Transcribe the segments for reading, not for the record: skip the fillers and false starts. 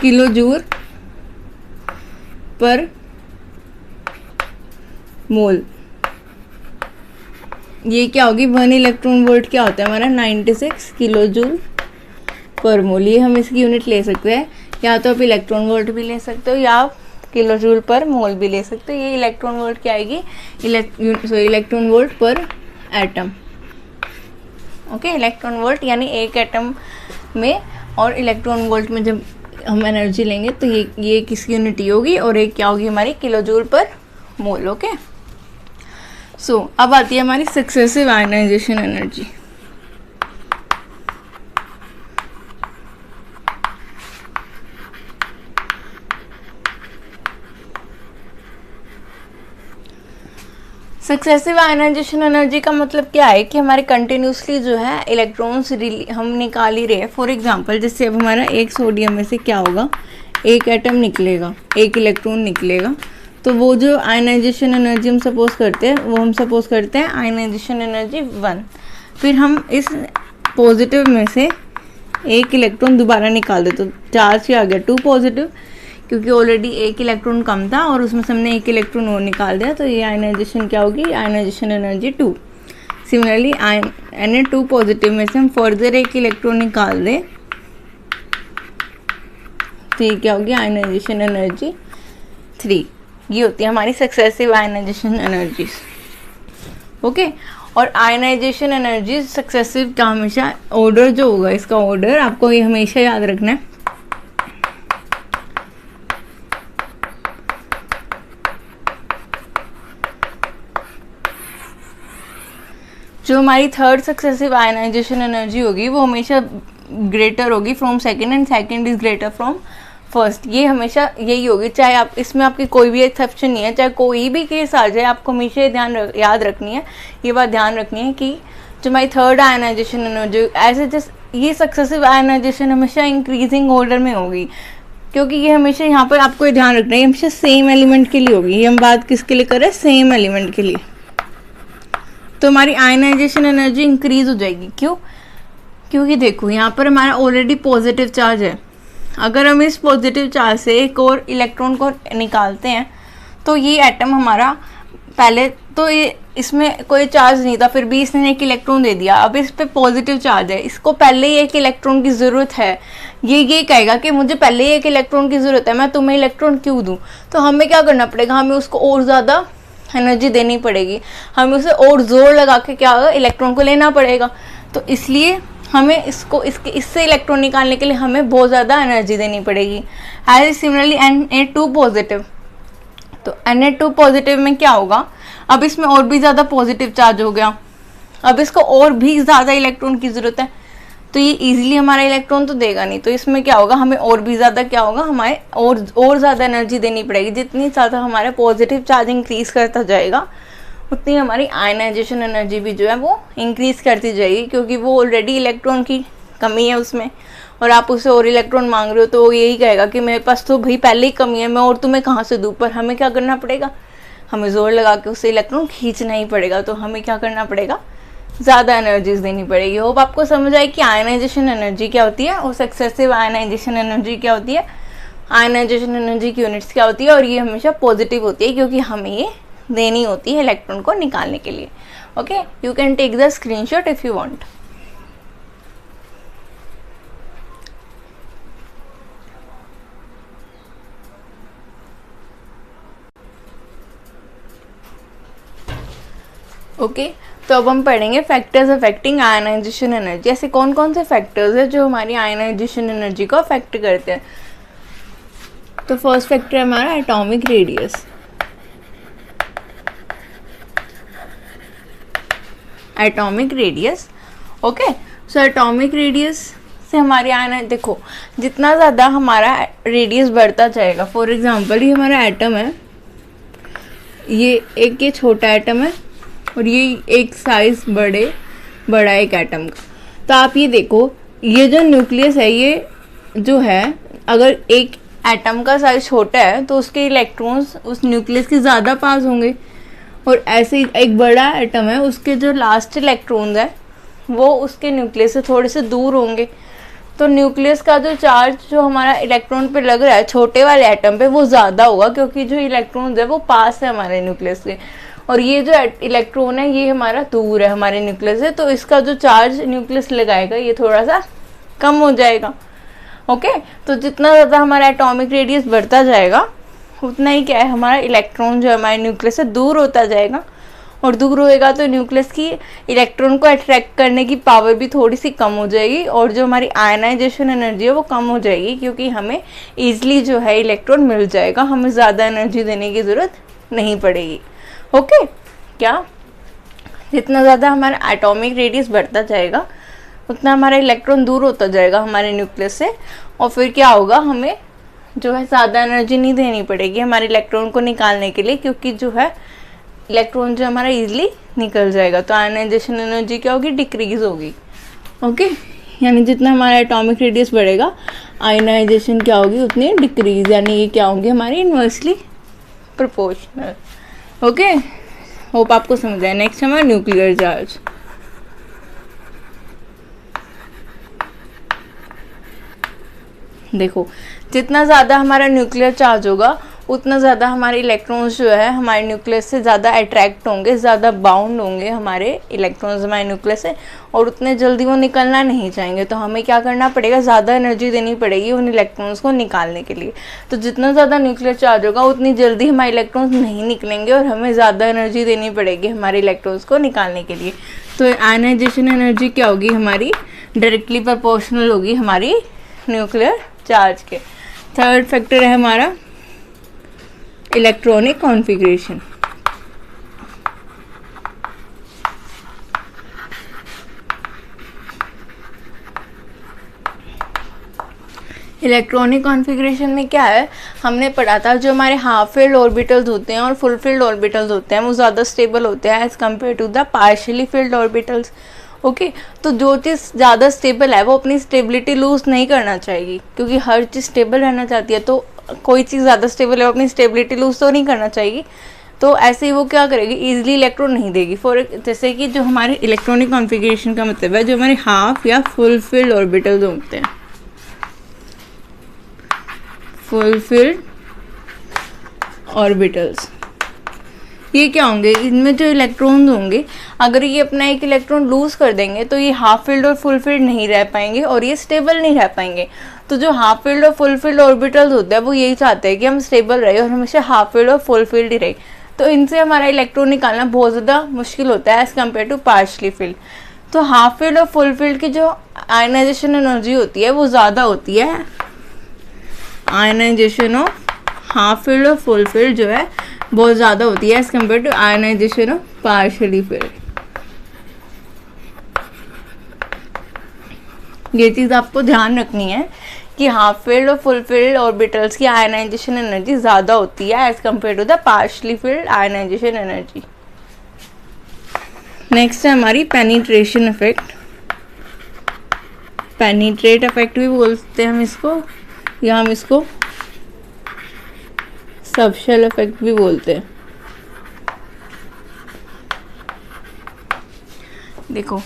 Kilo joule पर मोल। ये क्या होगी, 1 इलेक्ट्रॉन वोल्ट क्या होता है हमारा, 96 किलो जूल पर मोल। ये हम इसकी यूनिट ले सकते हैं, या तो आप इलेक्ट्रॉन वोल्ट भी ले सकते हो या आप किलो जूल पर मोल भी ले सकते हो। ये इलेक्ट्रॉन वोल्ट क्या आएगी, इलेक्ट्रॉन वोल्ट पर एटम। ओके, इलेक्ट्रॉन वोल्ट यानी एक एटम में, और इलेक्ट्रॉन वोल्ट में जब हम एनर्जी लेंगे तो ये किसकी यूनिट होगी, और एक क्या होगी हमारी, किलो जूल पर मोल। ओके, सो अब आती है हमारी successive ionization energy. Successive ionization energy का मतलब क्या है कि हमारे कंटिन्यूसली जो है इलेक्ट्रॉन्स हम निकाल ही रहे हैं। फॉर एग्जांपल जैसे अब हमारा एक सोडियम में से क्या होगा, एक एटम निकलेगा, एक इलेक्ट्रॉन निकलेगा, तो वो जो आयनाइजेशन एनर्जी हम सपोज करते हैं वो हम सपोज करते हैं आयनाइजेशन एनर्जी 1। फिर हम इस पॉजिटिव में से एक इलेक्ट्रॉन दोबारा निकाल देते, तो चार्ज क्या आ गया 2 पॉजिटिव, क्योंकि ऑलरेडी एक इलेक्ट्रॉन कम था और उसमें से हमने एक इलेक्ट्रॉन और निकाल दिया, तो ये आयनाइजेशन क्या होगी, ionization energy 2। Similarly Na2 positive में से हम फर्दर एक इलेक्ट्रॉन निकाल दें तो ये क्या होगी, आयनाइजेशन एनर्जी 3। ये होती है हमारी सक्सेसिव आयनाइजेशन एनर्जीज। ओके, और आयनाइजेशन एनर्जी सक्सेसिव का हमेशा ऑर्डर जो होगा, इसका ऑर्डर आपको ये हमेशा याद रखना है। जो हमारी थर्ड सक्सेसिव आयनाइजेशन एनर्जी होगी वो हमेशा ग्रेटर होगी from second and second is greater from first. ये हमेशा यही होगी, चाहे आप इसमें आपकी कोई भी एक्सेप्शन नहीं है, चाहे कोई भी केस आ जाए, आपको हमेशा याद रखनी है, ये बात ध्यान रखनी है कि जो हमारी थर्ड आयनाइजेशन एनर्जी ऐसे जैसे ये सक्सेसिव आयनाइजेशन हमेशा इंक्रीजिंग ऑर्डर में होगी, क्योंकि ये हमेशा यहाँ पर आपको ये ध्यान रखना है हमेशा सेम एलिमेंट के लिए होगी। ये हम बात किसके लिए कर रहे हैं, सेम एलिमेंट के लिए। तो हमारी आयनाइजेशन एनर्जी इंक्रीज हो जाएगी। क्यों? क्योंकि देखो यहाँ पर हमारा ऑलरेडी पॉजिटिव चार्ज है, अगर हम इस पॉजिटिव चार्ज से एक और इलेक्ट्रॉन को निकालते हैं तो ये एटम हमारा पहले तो ये इसमें कोई चार्ज नहीं था, फिर भी इसने एक इलेक्ट्रॉन दे दिया, अब इस पे पॉजिटिव चार्ज है, इसको पहले ही एक इलेक्ट्रॉन की ज़रूरत है, ये कहेगा कि मुझे पहले ही एक इलेक्ट्रॉन की ज़रूरत है, मैं तुम्हें इलेक्ट्रॉन क्यों दूँ। तो हमें क्या करना पड़ेगा, हमें उसको और ज़्यादा एनर्जी देनी पड़ेगी, हमें उसे और जोर लगा के क्या होगा, इलेक्ट्रॉन को लेना पड़ेगा। तो इसलिए हमें इससे इलेक्ट्रॉन निकालने के लिए हमें बहुत ज़्यादा एनर्जी देनी पड़ेगी। एज सिमिलरली Na2 पॉजिटिव, तो Na2 पॉजिटिव में क्या होगा, अब इसमें और भी ज़्यादा पॉजिटिव चार्ज हो गया, अब इसको और भी ज़्यादा इलेक्ट्रॉन की ज़रूरत है, तो ये इजीली हमारा इलेक्ट्रॉन तो देगा नहीं, तो इसमें क्या होगा, हमें और भी ज़्यादा क्या होगा, हमारे और ज़्यादा एनर्जी देनी पड़ेगी। जितनी ज़्यादा हमारा पॉजिटिव चार्ज इंक्रीज करता जाएगा उतनी हमारी आयनाइजेशन एनर्जी भी जो है वो इंक्रीज करती जाएगी, क्योंकि वो ऑलरेडी इलेक्ट्रॉन की कमी है उसमें, और आप उसे और इलेक्ट्रॉन मांग रहे हो तो वो यही कहेगा कि मेरे पास तो भाई पहले ही कमी है, मैं और तुम्हें कहाँ से दूँ। पर हमें क्या करना पड़ेगा, हमें जोर लगा के उससे इलेक्ट्रॉन खींचना ही पड़ेगा, तो हमें क्या करना पड़ेगा, ज़्यादा एनर्जीज देनी पड़ेगी। होप आपको समझ आए कि आयनाइजेशन एनर्जी क्या होती है और सक्सेसिव आयनाइजेशन एनर्जी क्या होती है, आयनाइजेशन एनर्जी की यूनिट्स क्या होती है, और ये हमेशा पॉजिटिव होती है क्योंकि हमें ये देनी होती है इलेक्ट्रॉन को निकालने के लिए। Okay, you can take the screenshot if you want. Okay, तो अब हम पढ़ेंगे फैक्टर्स अफेक्टिंग आयनाइजेशन एनर्जी। ऐसे कौन कौन से फैक्टर्स है जो हमारी आयनाइजेशन एनर्जी को अफेक्ट करते हैं। तो फर्स्ट फैक्टर है हमारा atomic radius. Atomic radius, okay, so atomic radius से हमारी आयन, देखो जितना ज़्यादा हमारा रेडियस बढ़ता जाएगा, फॉर एग्जांपल ये हमारा एटम है, ये छोटा एटम है और ये एक साइज बड़ा एक एटम का। तो आप ये देखो, ये जो न्यूक्लियस है, ये जो है, अगर एक एटम का साइज छोटा है तो उसके इलेक्ट्रॉन्स उस न्यूक्लियस के ज़्यादा पास होंगे, और ऐसे ही एक बड़ा एटम है, उसके जो लास्ट इलेक्ट्रॉन्स है वो उसके न्यूक्लियस से थोड़े से दूर होंगे। तो न्यूक्लियस का जो चार्ज जो हमारा इलेक्ट्रॉन पे लग रहा है छोटे वाले एटम पे वो ज़्यादा होगा, क्योंकि जो इलेक्ट्रॉन्स है वो पास है हमारे न्यूक्लियस के, और ये जो इलेक्ट्रॉन है ये हमारा दूर है हमारे न्यूक्लियस से, तो इसका जो चार्ज न्यूक्लियस लगाएगा ये थोड़ा सा कम हो जाएगा। ओके, तो जितना ज़्यादा हमारा एटॉमिक रेडियस बढ़ता जाएगा उतना ही क्या है, हमारा इलेक्ट्रॉन जो हमारे न्यूक्लियस से दूर होता जाएगा, और दूर होएगा तो न्यूक्लियस की इलेक्ट्रॉन को अट्रैक्ट करने की पावर भी थोड़ी सी कम हो जाएगी, और जो हमारी आयनाइजेशन एनर्जी है वो कम हो जाएगी, क्योंकि हमें ईजिली जो है इलेक्ट्रॉन मिल जाएगा, हमें ज़्यादा एनर्जी देने की ज़रूरत नहीं पड़ेगी। ओके, क्या जितना ज़्यादा हमारा एटॉमिक रेडियस बढ़ता जाएगा उतना हमारा इलेक्ट्रॉन दूर होता जाएगा हमारे न्यूक्लियस से, और फिर क्या होगा, हमें जो है ज़्यादा एनर्जी नहीं देनी पड़ेगी हमारे इलेक्ट्रॉन को निकालने के लिए, क्योंकि जो है इलेक्ट्रॉन जो हमारा इजीली निकल जाएगा, तो आयनाइजेशन एनर्जी क्या होगी, डिक्रीज होगी। ओके, यानी जितना हमारा एटॉमिक रेडियस बढ़ेगा आयनाइजेशन क्या होगी उतनी डिक्रीज, यानी ये क्या होंगे हमारी इन्वर्सली प्रोपोर्शनल। ओके, होप आपको समझ आए। नेक्स्ट हमारा न्यूक्लियर चार्ज। देखो जितना ज़्यादा हमारा न्यूक्लियर चार्ज होगा उतना ज़्यादा हमारे इलेक्ट्रॉन्स जो है हमारे न्यूक्लियस से ज़्यादा अट्रैक्ट होंगे, ज़्यादा बाउंड होंगे हमारे इलेक्ट्रॉन्स हमारे न्यूक्लियस से, और उतने जल्दी वो निकलना नहीं चाहेंगे। तो हमें क्या करना पड़ेगा, ज़्यादा एनर्जी देनी पड़ेगी उन इलेक्ट्रॉन्स को निकालने के लिए। तो जितना ज़्यादा न्यूक्लियर चार्ज होगा उतनी जल्दी हमारे इलेक्ट्रॉन्स नहीं निकलेंगे और हमें ज़्यादा एनर्जी देनी पड़ेगी हमारे इलेक्ट्रॉन्स को निकालने के लिए। तो आयनाइजेशन एनर्जी क्या होगी हमारी, डायरेक्टली प्रोपोर्शनल होगी हमारी न्यूक्लियर चार्ज के। थर्ड फैक्टर है हमारा इलेक्ट्रॉनिक कॉन्फ़िगरेशन। इलेक्ट्रॉनिक कॉन्फ़िगरेशन में क्या है, हमने पढ़ा था जो हमारे हाफ फील्ड ऑर्बिटल्स होते हैं और फुल फील्ड ऑर्बिटल्स होते हैं वो ज़्यादा स्टेबल होते हैं as compare to the partially filled orbitals. Okay, तो जो चीज़ ज़्यादा स्टेबल है वो अपनी स्टेबिलिटी लूज़ नहीं करना चाहिए, क्योंकि हर चीज़ स्टेबल रहना चाहती है। तो कोई चीज़ ज़्यादा स्टेबल है वो अपनी स्टेबिलिटी लूज़ तो नहीं करना चाहिए, तो ऐसे ही वो क्या करेगी, ईजिली इलेक्ट्रॉन नहीं देगी। जैसे कि जो हमारे इलेक्ट्रॉनिक कॉन्फ़िगरेशन का मतलब है जो हमारे हाफ या फुल फील्ड ऑर्बिटल्स होते हैं, फुल फील्ड ऑर्बिटल्स, ये क्या होंगे, इनमें जो इलेक्ट्रॉन्स होंगे अगर ये अपना एक इलेक्ट्रॉन लूज़ कर देंगे तो ये हाफ फील्ड और फुल फील्ड नहीं रह पाएंगे और ये स्टेबल नहीं रह पाएंगे। तो जो हाफ फील्ड और फुल फील्ड ऑर्बिटल्स होते हैं वो यही चाहते हैं कि हम स्टेबल रहे और हमेशा हाफ फील्ड और फुल फील्ड ही रहे। तो इनसे हमारा इलेक्ट्रॉन निकालना बहुत ज़्यादा मुश्किल होता है as compare to partially filled. तो हाफ फील्ड और फुल फील्ड की जो आयनाइजेशन एनर्जी होती है वो ज़्यादा होती है, आयनाइजेशन ऑफ हाफ फील्ड और फुल फील्ड जो है बहुत ज़्यादा होती है as compare to ionization of partially filled. ये चीज़ आपको ध्यान रखनी है कि हाफ फील्ड और फुल फील्ड ऑर्बिटल्स की आयनाइजेशन एनर्जी ज़्यादा होती है as compare to the partially filled ionization energy. Next है हमारी पेनिट्रेशन इफेक्ट। पेनिट्रेट इफेक्ट भी बोलते हैं हम इसको, या हम इसको सबशेल इफेक्ट भी बोलते हैं। देखो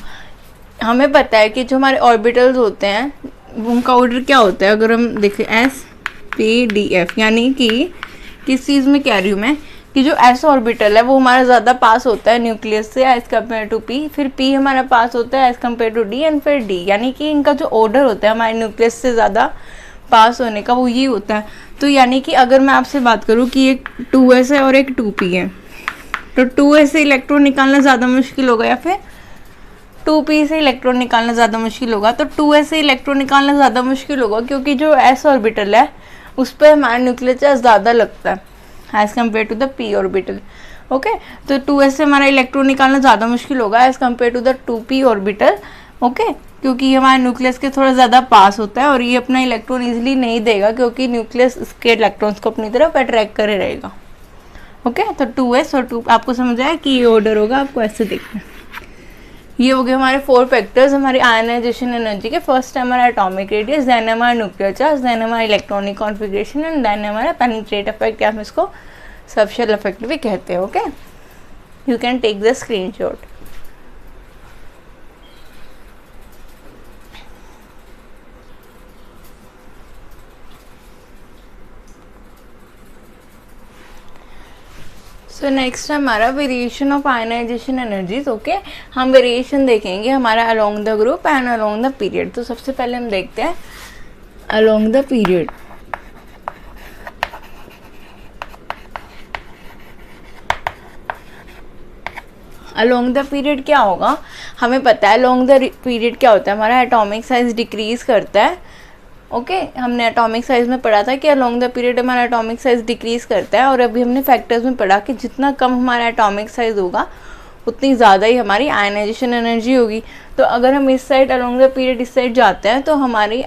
हमें पता है कि जो हमारे ऑर्बिटल्स होते हैं उनका ऑर्डर क्या होता है, अगर हम देखें S-P-D-F, यानी कि किस चीज़ में कह रही हूँ मैं कि जो S ऑर्बिटल है वो हमारा ज़्यादा पास होता है न्यूक्लियस से एज़ कम्पेयर टू P, फिर P हमारा पास होता है as compare to D and फिर D, यानी कि इनका जो ऑर्डर होता है हमारे न्यूक्लियस से ज़्यादा पास होने का वो ये होता है। तो यानी कि अगर मैं आपसे बात करूँ कि एक 2s है और एक 2p है, तो 2s से इलेक्ट्रॉन निकालना ज़्यादा मुश्किल होगा या फिर 2p से इलेक्ट्रॉन निकालना ज़्यादा मुश्किल होगा। तो 2s से इलेक्ट्रॉन निकालना ज़्यादा मुश्किल होगा क्योंकि जो s ऑर्बिटल है उस पर हमारा न्यूक्लियर चार्ज ज़्यादा लगता है as compare to the p orbital. Okay, तो 2s से हमारा इलेक्ट्रॉन निकालना ज़्यादा मुश्किल होगा as compare to the 2p orbital. Okay, क्योंकि ये हमारे न्यूक्लियस के थोड़ा ज़्यादा पास होता है और ये अपना इलेक्ट्रॉन इजीली नहीं देगा क्योंकि न्यूक्लियस इसके इलेक्ट्रॉन्स को अपनी तरफ अट्रैक्ट करे रहेगा। ओके, तो 2s और 2 आपको समझ आया कि ये ऑर्डर होगा, आपको ऐसे देखना। ये हो गए हमारे 4 फैक्टर्स हमारी आयनाइजेशन एनर्जी के। फर्स्ट है हमारा एटॉमिक रेडियस, देन हमारा न्यूक्लियर चार्ज, देन हमारा इलेक्ट्रॉनिक कॉन्फ़िगरेशन एंड देन हमारा पेनिट्रेट इफेक्ट, या हम इसको सबशेल इफेक्ट भी कहते हैं। Okay, you can take the screenshot. So next हमारा variation of ionization energies. Okay, हम वेरिएशन देखेंगे हमारा along the group and along the period. तो सबसे पहले हम देखते हैं along the period. Along the period क्या होगा, हमें पता है अलोंग द पीरियड क्या होता है, हमारा एटॉमिक साइज डिक्रीज करता है। ओके, हमने एटॉमिक साइज में पढ़ा था कि अलोंग द पीरियड हमारा एटॉमिक साइज डिक्रीज करता है, और अभी हमने फैक्टर्स में पढ़ा कि जितना कम हमारा एटॉमिक साइज होगा उतनी ज़्यादा ही हमारी आयनाइजेशन एनर्जी होगी। तो अगर हम इस साइड अलोंग द पीरियड इस साइड जाते हैं तो हमारी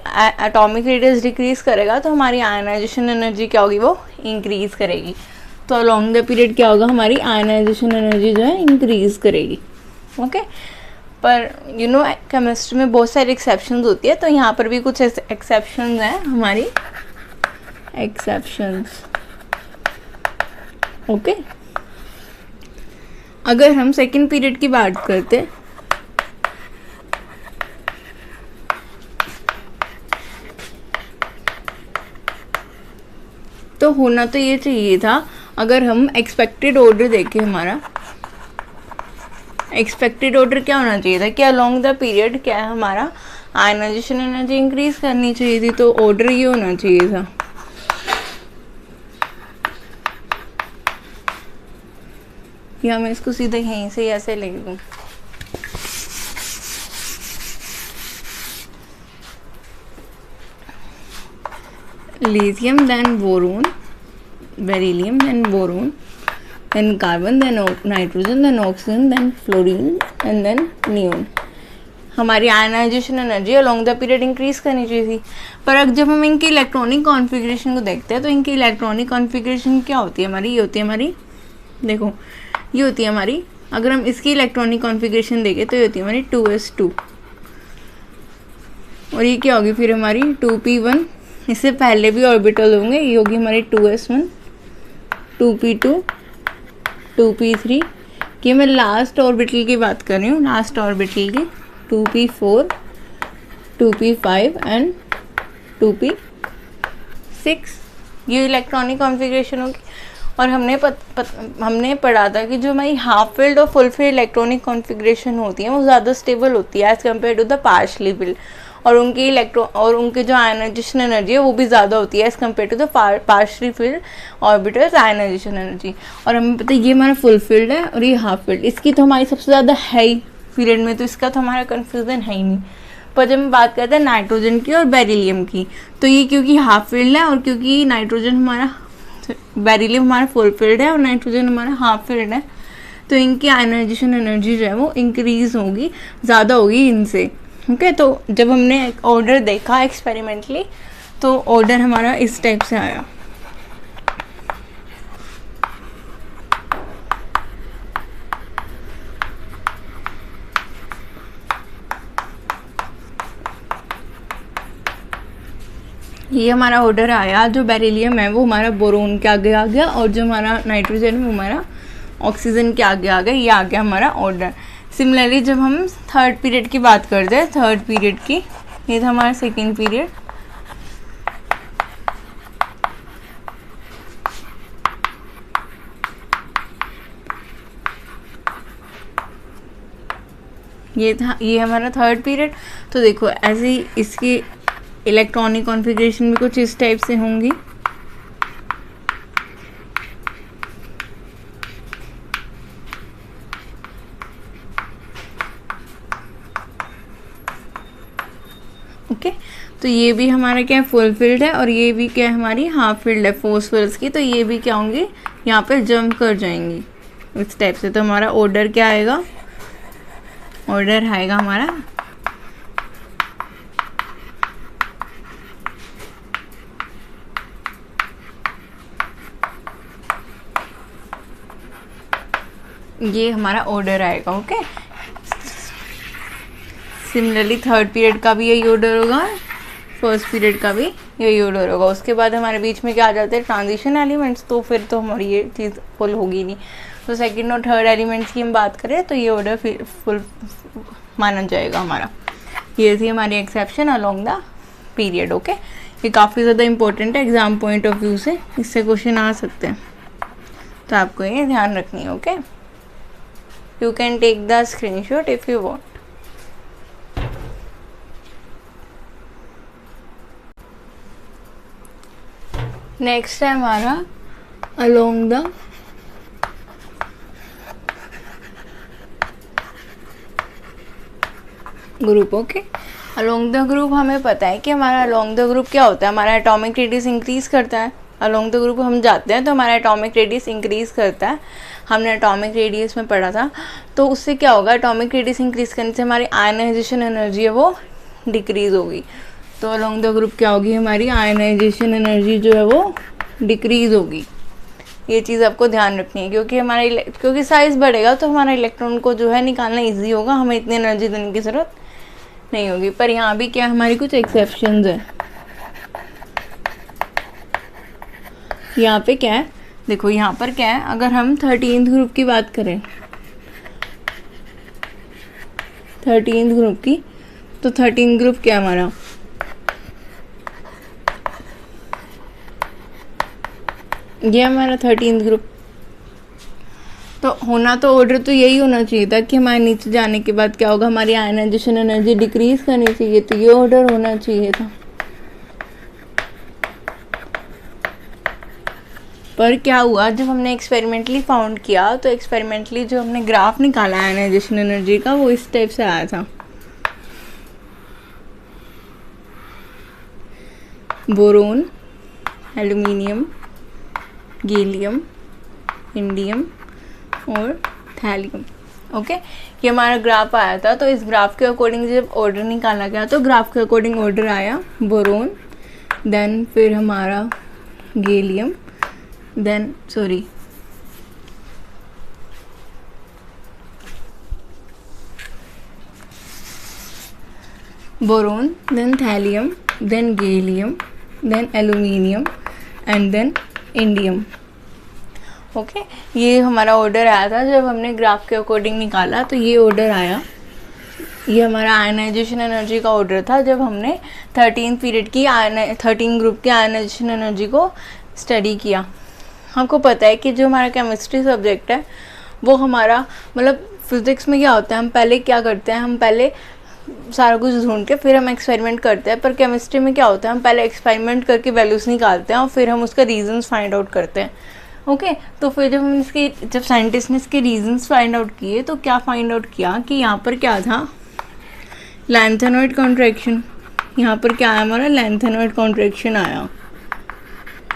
एटॉमिक रेडियस डिक्रीज करेगा, तो हमारी आयनाइजेशन एनर्जी क्या होगी, वो इंक्रीज़ करेगी। तो अलॉन्ग द पीरियड क्या होगा, हमारी आयनाइजेशन एनर्जी जो है इंक्रीज करेगी। ओके, पर यू नो केमिस्ट्री में बहुत सारी एक्सेप्शंस होती है, तो यहाँ पर भी कुछ एक्सेप्शंस हैं हमारी, एक्सेप्शंस। ओके, अगर हम सेकेंड पीरियड की बात करते तो होना तो ये चाहिए था, अगर हम एक्सपेक्टेड ऑर्डर देखें, हमारा एक्सपेक्टेड ऑर्डर क्या होना चाहिए था कि अलोंग द पीरियड क्या है, हमारा आयनाइजेशन एनर्जी इंक्रीज करनी चाहिए थी, तो ऑर्डर ये होना चाहिए था। या मैं इसको सीधे यहीं से ऐसे लिख दूँ, lithium then boron, beryllium then boron, then carbon then nitrogen then oxygen then fluorine and then neon। हमारी ionization energy along the period increase करनी चाहिए थी। पर अब जब हम इनकी इलेक्ट्रॉनिक कॉन्फ़िगरेशन को देखते हैं तो इनकी इलेक्ट्रॉनिक कॉन्फ़िगरेशन क्या होती है हमारी, ये होती है हमारी, देखो ये होती है हमारी, अगर हम इसकी इलेक्ट्रॉनिक कॉन्फ़िगरेशन देखें तो ये होती है हमारी 2s2, और ये क्या होगी फिर हमारी 2p1, इससे पहले भी ऑर्बिटल होंगे, ये होगी हमारी 2s1, 2p2, 2p3, कि मैं लास्ट ऑर्बिटल की बात कर रही हूँ, लास्ट ऑर्बिटल की 2p4, 2p5 एंड 2p6, ये इलेक्ट्रॉनिक कॉन्फ़िगरेशन होगी। और हमने पढ़ा था कि जो हमारी हाफ फील्ड और फुल फील्ड इलेक्ट्रॉनिक कॉन्फ़िगरेशन होती है वो ज़्यादा स्टेबल होती है as compare to the partially filled, और उनके जो आयनाइजेशन एनर्जी है वो भी ज़्यादा होती है as compare to the partially filled orbitals ionization energy. और हमें पता है ये हमारा फुल फील्ड है और ये हाफ फील्ड, इसकी तो हमारी सबसे ज़्यादा है ही पीरियड में, तो इसका तो हमारा कन्फ्यूज़न है ही नहीं। पर जब हम बात करते हैं नाइट्रोजन की और बेरिलियम की, तो ये क्योंकि हाफ फील्ड है और क्योंकि नाइट्रोजन हमारा, बेरिलियम हमारा फुल फील्ड है और नाइट्रोजन हमारा हाफ फील्ड है, तो इनकी आयनाइजेशन एनर्जी जो है वो इंक्रीज होगी, ज़्यादा होगी इनसे। ओके, तो जब हमने एक ऑर्डर देखा एक्सपेरिमेंटली तो ऑर्डर हमारा इस टाइप से आया। ये हमारा ऑर्डर आया, जो बेरिलियम है वो हमारा बोरोन के आगे आ गया और जो हमारा नाइट्रोजन है वो हमारा ऑक्सीजन के आगे आ गया, ये आ गया हमारा ऑर्डर। सिमिलरली जब हम थर्ड पीरियड की बात करते हैं, थर्ड पीरियड की, ये था हमारा सेकेंड पीरियड, ये हमारा थर्ड पीरियड। तो देखो ऐसे ही इसकी इलेक्ट्रॉनिक कॉन्फ़िगरेशन भी कुछ इस टाइप से होंगी। ओके, तो ये भी हमारा क्या है, फुल फील्ड है, और ये भी क्या है, हमारी हाफ फील्ड है फॉस्फोरस की, तो ये भी क्या होंगी, यहाँ पे जंप कर जाएंगी इस टाइप से। तो हमारा ऑर्डर क्या आएगा, ऑर्डर आएगा हमारा ये हमारा ऑर्डर आएगा। ओके, सिमिलरली थर्ड पीरियड का भी यही ऑर्डर होगा, फर्स्ट पीरियड का भी यही ऑर्डर होगा। उसके बाद हमारे बीच में क्या आ जाते हैं, ट्रांजिशन एलिमेंट्स, तो फिर तो हमारी ये चीज़ फुल होगी नहीं। तो सेकंड और थर्ड एलिमेंट्स की हम बात करें तो ये ऑर्डर फिर फुल माना जाएगा हमारा। ये थी हमारी exception along the period. Okay, ये काफ़ी ज़्यादा इंपॉर्टेंट है एग्ज़ाम पॉइंट ऑफ व्यू से, इससे क्वेश्चन आ सकते हैं, तो आपको ये ध्यान रखनी है। Okay, you can take the screenshot if you want। Next है हमारा along the group. Okay, along the group हमें पता है कि हमारा along द ग्रुप क्या होता है, हमारा एटॉमिक रेडियस इंक्रीज करता है। along द ग्रुप हम जाते हैं तो हमारा एटॉमिक रेडियस इंक्रीज करता है, हमने एटॉमिक रेडियस में पढ़ा था। तो उससे क्या होगा, एटॉमिक रेडियस इंक्रीज करने से हमारी आयनाइजेशन एनर्जी है वो डिक्रीज होगी। तो अलोंग द ग्रुप क्या होगी, हमारी आयनाइजेशन एनर्जी जो है वो डिक्रीज होगी। ये चीज़ आपको ध्यान रखनी है, क्योंकि साइज़ बढ़ेगा तो हमारा इलेक्ट्रॉन को जो है निकालना ईजी होगा, हमें इतनी एनर्जी देने की ज़रूरत नहीं होगी। पर यहाँ भी क्या हमारी कुछ एक्सेप्शंस है। यहाँ पे क्या है, देखो यहाँ पर क्या है, अगर हम 13th ग्रुप की बात करें, 13th ग्रुप की, तो 13th ग्रुप क्या है हमारा, ये हमारा 13th ग्रुप। तो होना तो ऑर्डर तो यही होना चाहिए था कि हमारे नीचे जाने के बाद क्या होगा, हमारी आयनाइजेशन एनर्जी डिक्रीज करनी चाहिए, तो ये ऑर्डर होना चाहिए था। पर क्या हुआ, जब हमने एक्सपेरिमेंटली फाउंड किया, तो एक्सपेरिमेंटली जो हमने ग्राफ निकाला आयनाइजेशन एनर्जी का, वो इस टाइप से आया था। बोरोन, एल्यूमिनियम, गैलियम, इंडियम और थैलियम। ओके, ये हमारा ग्राफ आया था। तो इस ग्राफ के अकॉर्डिंग जब ऑर्डर निकाला गया, तो ग्राफ के अकॉर्डिंग ऑर्डर आया बोरोन, देन फिर हमारा gallium, then boron, then thallium, then gallium, then aluminium and then indium. Okay, ये हमारा ऑर्डर आया था जब हमने ग्राफ के अकॉर्डिंग निकाला, तो ये ऑर्डर आया। ये हमारा आयनाइजेशन एनर्जी का ऑर्डर था जब हमने 13 पीरियड की 13 ग्रुप की आयनाइजेशन एनर्जी को स्टडी किया। हमको पता है कि जो हमारा केमिस्ट्री सब्जेक्ट है वो हमारा, मतलब फिज़िक्स में क्या होता है, हम पहले क्या करते हैं, हम पहले सारा कुछ ढूंढ के फिर हम एक्सपेरिमेंट करते हैं। पर केमिस्ट्री में क्या होता है, हम पहले एक्सपेरिमेंट करके वैल्यूज़ निकालते हैं और फिर हम उसका रीजंस फाइंड आउट करते हैं। ओके, तो फिर जब साइंटिस्ट ने इसके रीजंस फाइंड आउट किए, तो क्या फाइंड आउट किया कि यहाँ पर क्या था, लैंथेनॉइड कॉन्ट्रैक्शन। यहाँ पर क्या आया हमारा, लैंथेनॉइड कॉन्ट्रैक्शन आया।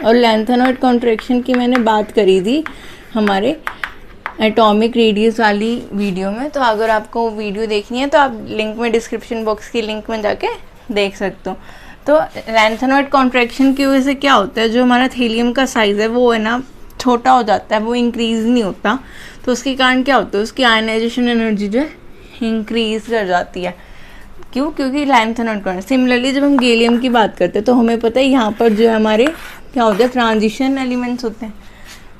और लैंथेनॉइड कॉन्ट्रैक्शन की मैंने बात करी थी हमारे एटॉमिक रेडियस वाली वीडियो में। तो अगर आपको वीडियो देखनी है तो आप लिंक में, डिस्क्रिप्शन बॉक्स की लिंक में जाके देख सकते हो। तो लैंथेनॉइड कॉन्ट्रैक्शन की वजह से क्या होता है, जो हमारा थीलियम का साइज़ है वो है ना छोटा हो जाता है, वो इंक्रीज़ नहीं होता। तो उसके कारण क्या होता है, उसकी आयनाइजेशन एनर्जी जो है इंक्रीज़ कर जाती है। क्यों, क्योंकि लैंथेनॉइड कॉन्ट्रैक्शन। सिमिलरली जब हम गैलियम की बात करते हैं तो हमें पता है यहाँ पर जो है हमारे क्या होता है, ट्रांजिशन एलिमेंट्स होते हैं।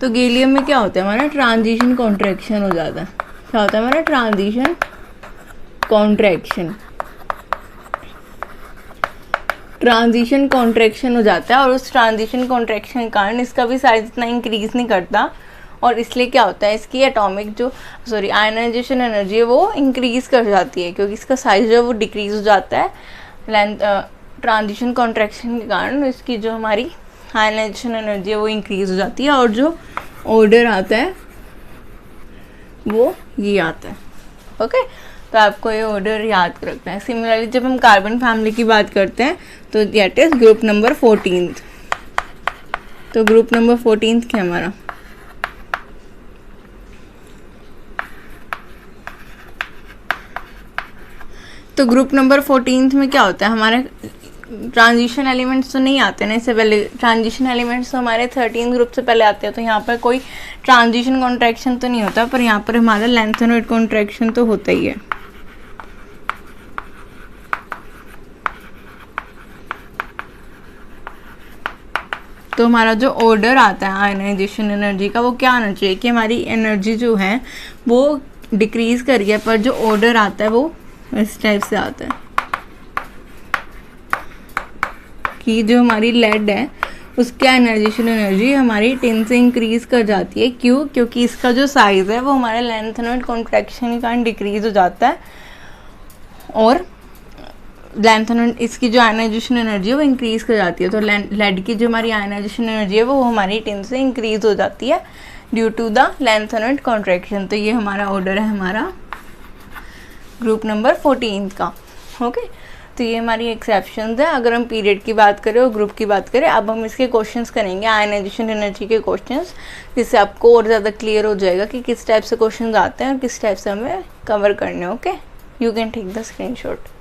तो गैलियम में क्या होता है, हमारा ट्रांजिशन कॉन्ट्रैक्शन हो जाता है। क्या होता है हमारा, ट्रांजिशन कॉन्ट्रैक्शन, ट्रांजिशन कॉन्ट्रैक्शन हो जाता है। और उस ट्रांजिशन कॉन्ट्रैक्शन के कारण इसका भी साइज इतना इंक्रीज नहीं करता, और इसलिए क्या होता है, इसकी एटॉमिक आयनाइजेशन एनर्जी है वो इंक्रीज कर जाती है, क्योंकि इसका साइज जो है वो डिक्रीज हो जाता है ट्रांजिशन कॉन्ट्रैक्शन के कारण। इसकी जो हमारी आयनाइजेशन एनर्जी है वो इंक्रीज हो जाती है, और जो ऑर्डर आता है वो ये आता है। ओके, तो आपको ये ऑर्डर याद रखना है। सिमिलरली जब हम कार्बन फैमिली की बात करते हैं तो दैट इज ग्रुप नंबर 14। तो ग्रुप नंबर 14 क्या हमारा, तो ग्रुप नंबर 14 में क्या होता है, हमारे ट्रांजिशन एलिमेंट्स तो नहीं आते ना इससे पहले। ट्रांजिशन एलिमेंट्स तो हमारे 13 ग्रुप से पहले आते हैं, तो यहाँ पर कोई ट्रांजिशन कॉन्ट्रैक्शन तो नहीं होता, पर यहाँ पर हमारा लैंथेनॉइड कॉन्ट्रैक्शन तो होता ही है। तो हमारा जो ऑर्डर आता है आयनाइजेशन एनर्जी का, वो क्या आना चाहिए कि हमारी एनर्जी जो है वो डिक्रीज कर गया, पर जो ऑर्डर आता है वो इस टाइप से आता है कि जो हमारी लेड है उसकी आयनाइजेशन एनर्जी हमारी 10 से इंक्रीज कर जाती है। क्यों, क्योंकि इसका जो साइज़ है वो हमारे लैंथेनॉइड कॉन्ट्रैक्शन के कारण डिक्रीज हो जाता है, और लैंथेनॉइड इसकी जो आयनाइजेशन एनर्जी है वो इंक्रीज कर जाती है। तो लेड की जो हमारी आयनाइजेशन एनर्जी है वो हमारी 10 से इंक्रीज हो जाती है due to the lanthanoid contraction. तो ये हमारा ऑर्डर है हमारा ग्रुप नंबर 14 का। ओके, तो ये हमारी एक्सेप्शंस है। अगर हम पीरियड की बात करें और ग्रुप की बात करें, अब हम इसके क्वेश्चंस करेंगे, आयनाइजेशन एनर्जी के क्वेश्चंस, जिससे आपको और ज़्यादा क्लियर हो जाएगा कि किस टाइप से क्वेश्चंस आते हैं और किस टाइप से हमें कवर करने। Okay, you can take the screenshot.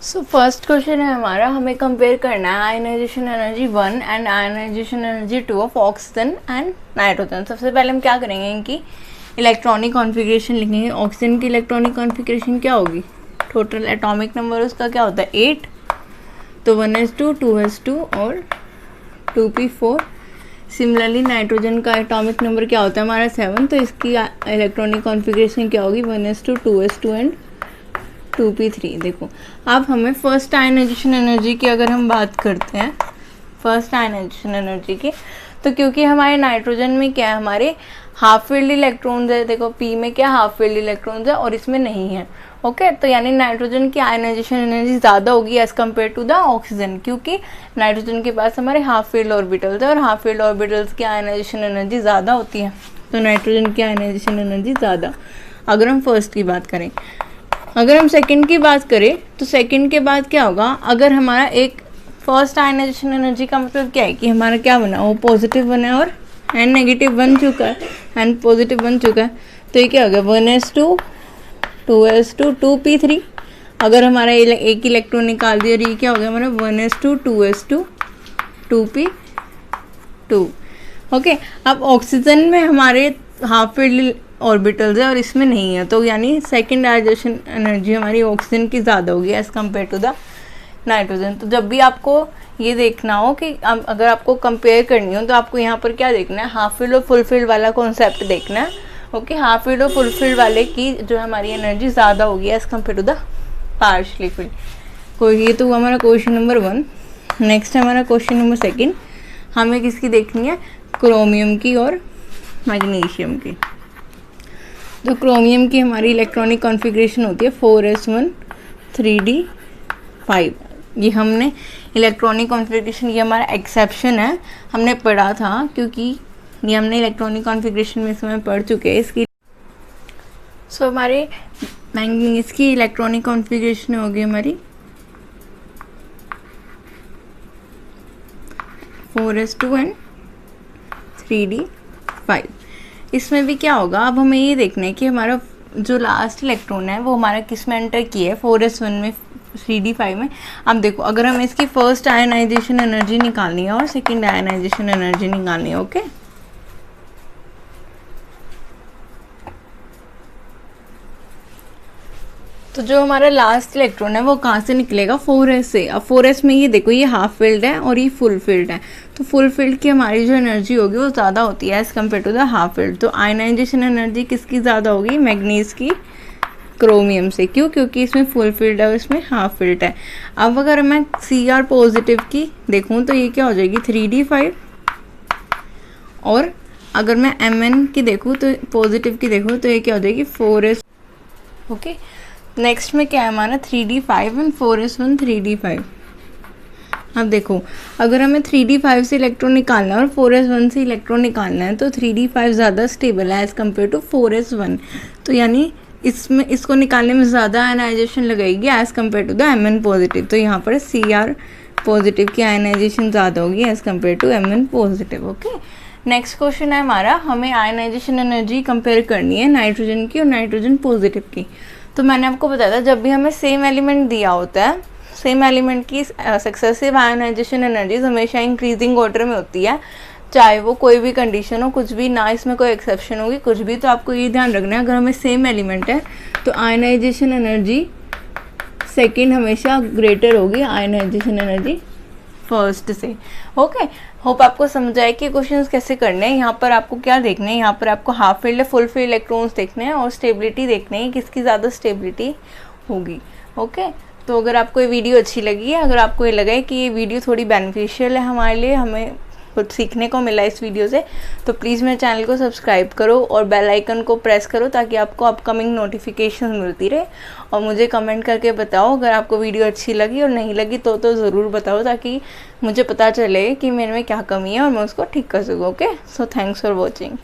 So first question है हमारा, हमें कंपेयर करना है ionisation energy 1 and ionisation energy 2 of oxygen and nitrogen. सबसे पहले हम क्या करेंगे, इनकी इलेक्ट्रॉनिक कॉन्फ़िगरेशन लिखेंगे। ऑक्सीजन की इलेक्ट्रॉनिक कॉन्फ़िगरेशन क्या होगी, टोटल एटॉमिक नंबर उसका क्या होता है 8, तो 1s2 2s2 और 2p4। सिमिलरली नाइट्रोजन का एटॉमिक नंबर क्या होता है हमारा 7, तो इसकी इलेक्ट्रॉनिक कॉन्फ़िगरेशन क्या होगी 1s2 2s2 एंड 2p3। देखो अब हमें फर्स्ट आयनाइजेशन एनर्जी की अगर हम बात करते हैं, फर्स्ट आयनाइजेशन एनर्जी की, तो क्योंकि हमारे नाइट्रोजन में क्या है, हमारे हाफ फील्ड इलेक्ट्रॉन्स है। देखो पी में क्या हाफ फील्ड इलेक्ट्रॉन्स है और इसमें नहीं है। ओके, तो यानी नाइट्रोजन की आयनाइजेशन एनर्जी ज़्यादा होगी as compare to the oxygen, क्योंकि नाइट्रोजन के पास हमारे हाफ फील्ड ऑर्बिटल्स है और हाफ फील्ड ऑर्बिटल्स की आयनाइजेशन एनर्जी ज़्यादा होती है, तो नाइट्रोजन की आयनाइजेशन एनर्जी ज़्यादा, अगर हम फर्स्ट की बात करें। अगर हम सेकंड की बात करें तो सेकंड के बाद क्या होगा, अगर हमारा एक फर्स्ट आयनाइजेशन एनर्जी का मतलब क्या है कि हमारा क्या बना, वो पॉजिटिव बना है और एन नेगेटिव बन चुका है, एन पॉजिटिव बन चुका है, तो ये क्या हो गया 1s2 2s2 2p3। अगर हमारा एक इलेक्ट्रॉन निकाल दिया और ये क्या हो गया हमारा 1s2 2s2 2p2। ओके, अब ऑक्सीजन में हमारे हाफ फील्ड ऑर्बिटल्स है और इसमें नहीं है, तो यानी सेकेंड आयनाइजेशन एनर्जी हमारी ऑक्सीजन की ज़्यादा होगी as compare to the nitrogen. तो जब भी आपको ये देखना हो कि अगर आपको कंपेयर करनी हो तो आपको यहाँ पर क्या देखना है, हाफ फील्ड और फुल फील्ड वाला कॉन्सेप्ट देखना है। ओके, हाफ फील्ड और फुल फील्ड वाले की जो हमारी एनर्जी ज़्यादा होगी as compare to the partially filled. कोई ये तो हुआ हमारा क्वेश्चन नंबर 1। नेक्स्ट है हमारा क्वेश्चन नंबर 2। हमें किसकी देखनी है, क्रोमियम की और मैग्नीशियम की। तो क्रोमियम की हमारी इलेक्ट्रॉनिक कॉन्फ़िगरेशन होती है 4s1 3d5। ये हमने इलेक्ट्रॉनिक कॉन्फ़िगरेशन, ये हमारा एक्सेप्शन है, हमने पढ़ा था, क्योंकि ये हमने इलेक्ट्रॉनिक कॉन्फ़िगरेशन में इसमें पढ़ चुके हैं इसकी। सो हमारे मैंगनीज की इलेक्ट्रॉनिक कॉन्फ़िगरेशन होगी हमारी 4s2 एंड 3d5। इसमें भी क्या होगा, अब हमें ये देखना है कि हमारा जो लास्ट इलेक्ट्रॉन है वो हमारा किस में एंटर किया है, 4s1 में 3d5 में। अब देखो अगर हमें इसकी फर्स्ट आयनाइजेशन एनर्जी निकालनी है और सेकंड आयनाइजेशन एनर्जी निकालनी है। ओके, तो जो हमारा लास्ट इलेक्ट्रॉन है वो कहाँ से निकलेगा, 4s से। अब 4s में ये देखो ये हाफ फील्ड है और ये फुल फील्ड है, तो फुल फील्ड की हमारी जो एनर्जी होगी वो ज़्यादा होती है as compare to the half filled. तो आयनाइजेशन एनर्जी किसकी ज़्यादा होगी, मैग्नीज की क्रोमियम से। क्यों, क्योंकि इसमें फुल फील्ड है और इसमें हाफ फील्ड है। अब अगर मैं Cr पॉजिटिव की देखूँ तो ये क्या हो जाएगी 3d5, और अगर मैं Mn की देखूँ तो पॉजिटिव की देखूँ तो ये क्या हो जाएगी 4s। ओके, नेक्स्ट में क्या है हमारा 3d5 एंड 4s1 3d5। अब देखो अगर हमें 3d5 से इलेक्ट्रॉन निकालना है और 4s1 से इलेक्ट्रॉन निकालना है तो 3d5 ज़्यादा स्टेबल है एज़ कम्पेयर टू 4s1, तो यानी इसमें इसको निकालने में ज़्यादा आयनाइजेशन लगेगी as compare to the Mn positive. तो यहाँ पर Cr पॉजिटिव की आयनाइजेशन ज़्यादा होगी as compare to Mn positive. Okay, next question है हमारा, हमें आयनाइजेशन एनर्जी कंपेयर करनी है नाइट्रोजन की और नाइट्रोजन पॉजिटिव की। तो मैंने आपको बताया था जब भी हमें सेम एलिमेंट दिया होता है, सेम एलिमेंट की सक्सेसिव आयनाइजेशन एनर्जीज हमेशा इंक्रीजिंग ऑर्डर में होती है, चाहे वो कोई भी कंडीशन हो, कुछ भी ना इसमें कोई एक्सेप्शन होगी कुछ भी। तो आपको ये ध्यान रखना है अगर हमें सेम एलिमेंट है तो आयनाइजेशन एनर्जी सेकंड हमेशा ग्रेटर होगी आयनाइजेशन एनर्जी फर्स्ट से। ओके, होप आपको समझ आए कि क्वेश्चंस कैसे करने हैं। यहाँ पर आपको क्या देखना है, यहाँ पर आपको half field full field electrons देखने हैं और स्टेबिलिटी देखनी है, किसकी ज़्यादा स्टेबिलिटी होगी। ओके, तो अगर आपको ये वीडियो अच्छी लगी है, अगर आपको ये लगा है कि ये वीडियो थोड़ी बेनिफिशियल है हमारे लिए, हमें कुछ सीखने को मिला इस वीडियो से, तो प्लीज़ मेरे चैनल को सब्सक्राइब करो और बेल आइकन को प्रेस करो ताकि आपको अपकमिंग नोटिफिकेशन मिलती रहे। और मुझे कमेंट करके बताओ अगर आपको वीडियो अच्छी लगी, और नहीं लगी तो ज़रूर बताओ ताकि मुझे पता चले कि मेरे में क्या कमी है और मैं उसको ठीक कर सकूँ। Okay, so thanks for watching.